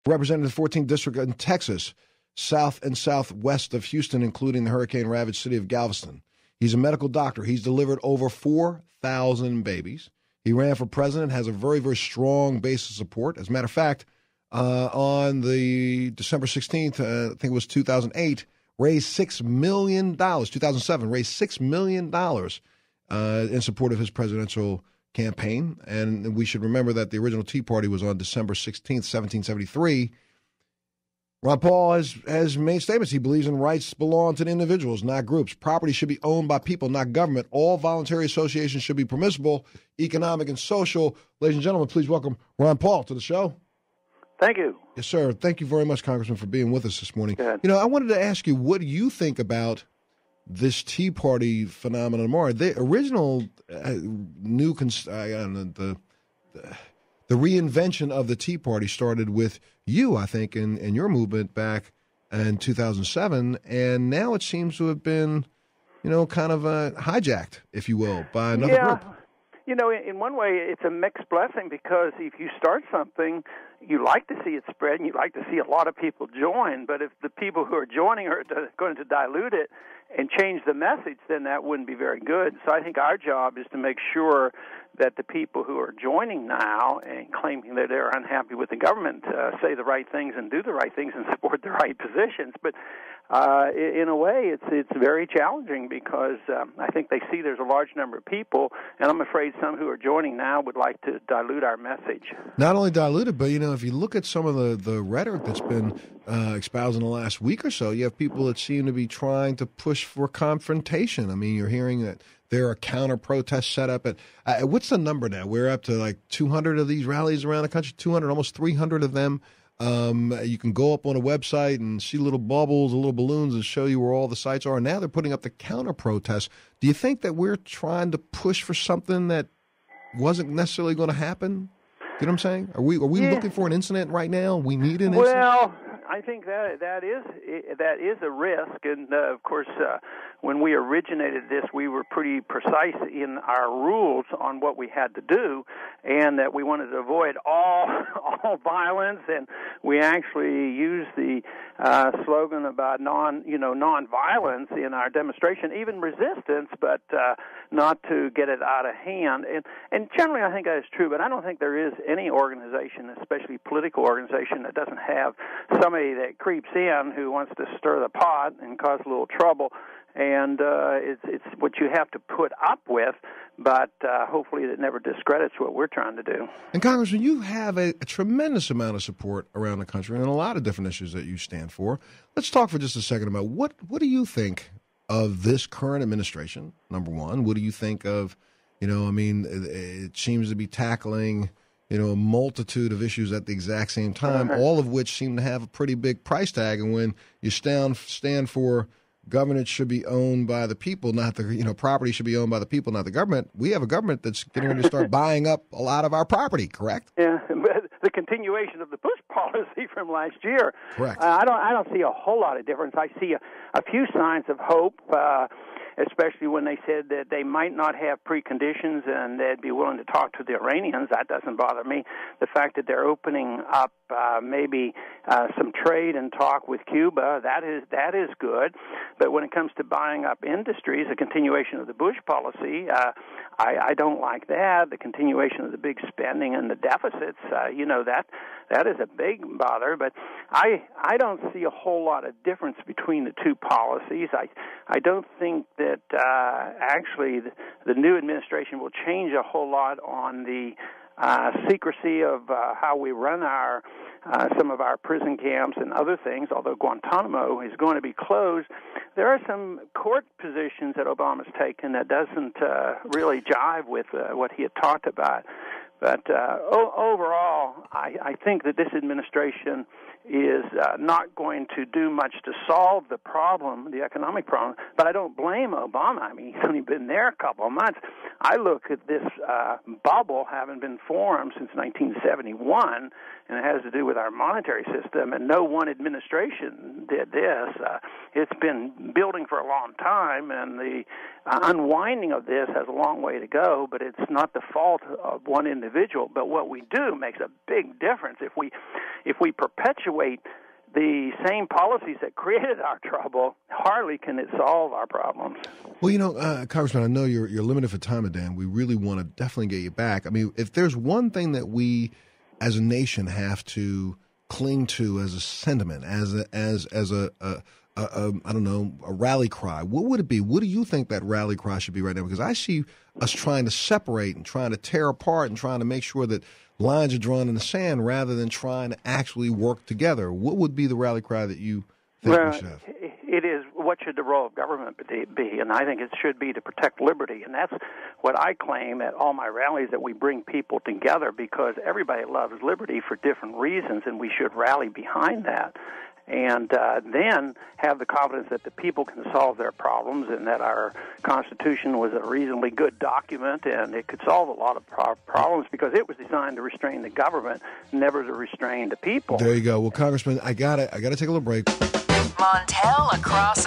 represented the 14th District in Texas, south and southwest of Houston, including the hurricane-ravaged city of Galveston. He's a medical doctor. He's delivered over 4,000 babies. He ran for president, has a very, very strong base of support. As a matter of fact, on the December 16th, I think it was 2008, raised $6 million. 2007, raised $6 million in support of his presidential campaign. And we should remember that the original Tea Party was on December 16th, 1773. Ron Paul has made statements. He believes in rights belong to the individuals, not groups. Property should be owned by people, not government. All voluntary associations should be permissible, economic and social. Ladies and gentlemen, please welcome Ron Paul to the show. Thank you. Yes, sir. Thank you very much, Congressman, for being with us this morning. Good. You know, I wanted to ask you, what do you think about this Tea Party phenomenon? The original the reinvention of the Tea Party started with you, I think, in your movement back in 2007, and now it seems to have been, kind of hijacked, if you will, by another group. You know, in one way, it's a mixed blessing because if you start something, you like to see it spread and you like to see a lot of people join. But if the people who are joining are going to dilute it and change the message, then that wouldn't be very good. So I think our job is to make sure that the people who are joining now and claiming that they're unhappy with the government say the right things and do the right things and support the right positions. But in a way, it's very challenging because I think they see there's a large number of people, and I'm afraid some who are joining now would like to dilute our message. Not only dilute it, but, if you look at some of the rhetoric that's been espoused in the last week or so, you have people that seem to be trying to push for confrontation. I mean, you're hearing that there are counter-protests set up at what's the number now? We're up to like 200 of these rallies around the country, 200, almost 300 of them. You can go up on a website and see little bubbles, little balloons, and show you where all the sites are. And now they're putting up the counter-protests. Do you think that we're trying to push for something that wasn't necessarily going to happen? You know what I'm saying? Are we looking for an incident right now? We need an incident? Well, I think that is a risk, and of course, when we originated this, we were pretty precise in our rules on what we had to do, and that we wanted to avoid all violence, and we actually used the slogan about non-violence in our demonstration, even resistance, but not to get it out of hand. And generally, I think that is true, but I don't think there is any organization, especially political organization, that doesn't have somebody that creeps in who wants to stir the pot and cause a little trouble. And it's what you have to put up with, but hopefully it never discredits what we're trying to do. And, Congressman, you have a tremendous amount of support around the country and a lot of different issues that you stand for. Let's talk for just a second about what do you think of this current administration, number one? What do you think of, it seems to be tackling, a multitude of issues at the exact same time, all of which seem to have a pretty big price tag. And when you stand for government should be owned by the people, not the, property should be owned by the people, not the government. We have a government that's getting ready to start buying up a lot of our property, correct? Yeah, but the continuation of the Bush policy from last year. Correct. I don't see a whole lot of difference. I see a few signs of hope, especially when they said that they might not have preconditions and they'd be willing to talk to the Iranians. That doesn't bother me. The fact that they're opening up maybe some trade and talk with Cuba, that is good. But when it comes to buying up industries, a continuation of the Bush policy, I don't like that. The continuation of the big spending and the deficits, that is a big bother. But I don't see a whole lot of difference between the two policies. I don't think that actually the new administration will change a whole lot on the secrecy of how we run some of our prison camps and other things, although Guantanamo is going to be closed. There are some court positions that Obama's taken that doesn't really jive with what he had talked about. But overall, I think that this administration is not going to do much to solve the problem, the economic problem. But I don't blame Obama. I mean, he's only been there a couple of months. I look at this bubble having been formed since 1971, and it has to do with our monetary system, and no one administration did this. It's been building for a long time, and the unwinding of this has a long way to go, but it's not the fault of one individual. individual. But what we do makes a big difference. If we perpetuate the same policies that created our trouble, hardly can it solve our problems. Well, Congressman, I know you're limited for time today, and we really want to definitely get you back. I mean, if there's one thing that we as a nation have to cling to as a sentiment, as a I don't know, a rally cry, what would it be? What do you think that rally cry should be right now? Because I see us trying to separate and trying to tear apart and trying to make sure that lines are drawn in the sand rather than trying to actually work together. What would be the rally cry that you think we should have? It is, what should the role of government be? And I think it should be to protect liberty. And that's what I claim at all my rallies, that we bring people together because everybody loves liberty for different reasons, and we should rally behind that. And then have the confidence that the people can solve their problems and that our Constitution was a reasonably good document and it could solve a lot of problems because it was designed to restrain the government, never to restrain the people. There you go. Well, Congressman, I gotta take a little break. Montel across